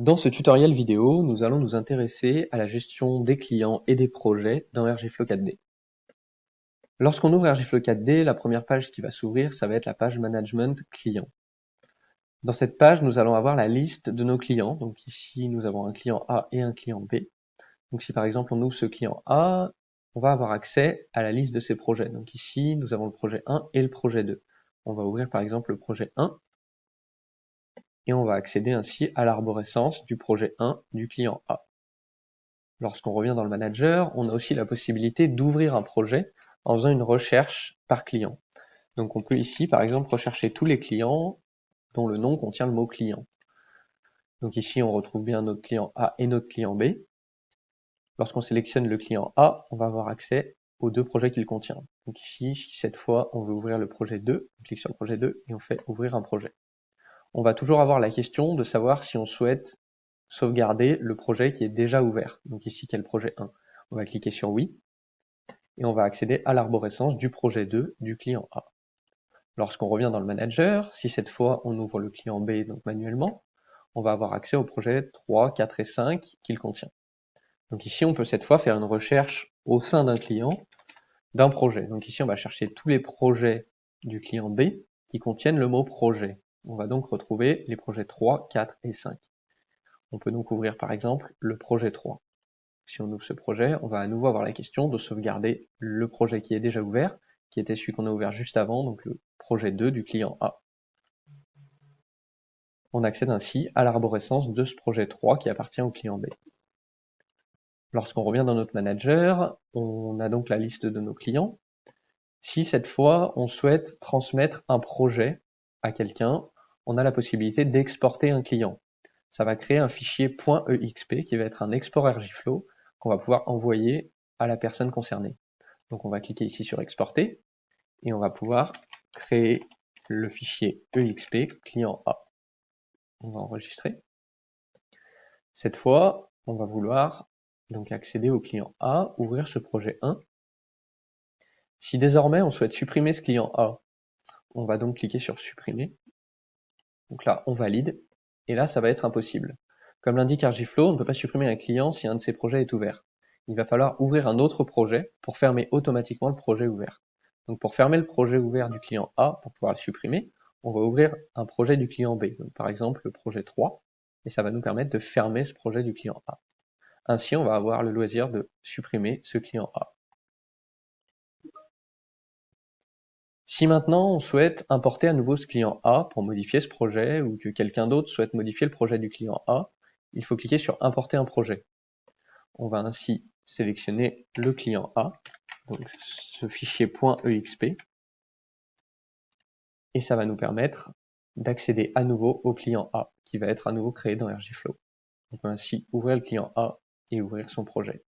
Dans ce tutoriel vidéo, nous allons nous intéresser à la gestion des clients et des projets dans RGFlow 4D. Lorsqu'on ouvre RGFlow 4D, la première page qui va s'ouvrir, ça va être la page Management Client. Dans cette page, nous allons avoir la liste de nos clients. Donc ici, nous avons un client A et un client B. Donc si par exemple on ouvre ce client A, on va avoir accès à la liste de ses projets. Donc ici, nous avons le projet 1 et le projet 2. On va ouvrir par exemple le projet 1 et on va accéder ainsi à l'arborescence du projet 1 du client A. Lorsqu'on revient dans le manager, on a aussi la possibilité d'ouvrir un projet en faisant une recherche par client. Donc on peut ici par exemple rechercher tous les clients dont le nom contient le mot client. Donc ici on retrouve bien notre client A et notre client B. Lorsqu'on sélectionne le client A, on va avoir accès aux deux projets qu'il contient. Donc ici, cette fois, on veut ouvrir le projet 2, on clique sur le projet 2 et on fait ouvrir un projet. On va toujours avoir la question de savoir si on souhaite sauvegarder le projet qui est déjà ouvert. Donc ici, quel projet 1 ? On va cliquer sur oui, et on va accéder à l'arborescence du projet 2 du client A. Lorsqu'on revient dans le manager, si cette fois on ouvre le client B donc manuellement, on va avoir accès au projet 3, 4 et 5 qu'il contient. Donc ici, on peut cette fois faire une recherche au sein d'un client, d'un projet. Donc ici, on va chercher tous les projets du client B qui contiennent le mot projet. On va donc retrouver les projets 3, 4 et 5. On peut donc ouvrir par exemple le projet 3. Si on ouvre ce projet, on va à nouveau avoir la question de sauvegarder le projet qui est déjà ouvert, qui était celui qu'on a ouvert juste avant, donc le projet 2 du client A. On accède ainsi à l'arborescence de ce projet 3 qui appartient au client B. Lorsqu'on revient dans notre manager, on a donc la liste de nos clients. Si cette fois, on souhaite transmettre un projet à quelqu'un, on a la possibilité d'exporter un client. Ça va créer un fichier .exp qui va être un export RGFlow qu'on va pouvoir envoyer à la personne concernée. Donc on va cliquer ici sur exporter et on va pouvoir créer le fichier exp client A. On va enregistrer. Cette fois, on va vouloir donc accéder au client A, ouvrir ce projet 1. Si désormais on souhaite supprimer ce client A, on va donc cliquer sur supprimer. Donc là, on valide, et là, ça va être impossible. Comme l'indique RGFlow, on ne peut pas supprimer un client si un de ses projets est ouvert. Il va falloir ouvrir un autre projet pour fermer automatiquement le projet ouvert. Donc pour fermer le projet ouvert du client A, pour pouvoir le supprimer, on va ouvrir un projet du client B, donc par exemple le projet 3, et ça va nous permettre de fermer ce projet du client A. Ainsi, on va avoir le loisir de supprimer ce client A. Si maintenant on souhaite importer à nouveau ce client A pour modifier ce projet, ou que quelqu'un d'autre souhaite modifier le projet du client A, il faut cliquer sur importer un projet. On va ainsi sélectionner le client A, donc ce fichier .exp, et ça va nous permettre d'accéder à nouveau au client A, qui va être à nouveau créé dans RGFlow. On peut ainsi ouvrir le client A et ouvrir son projet.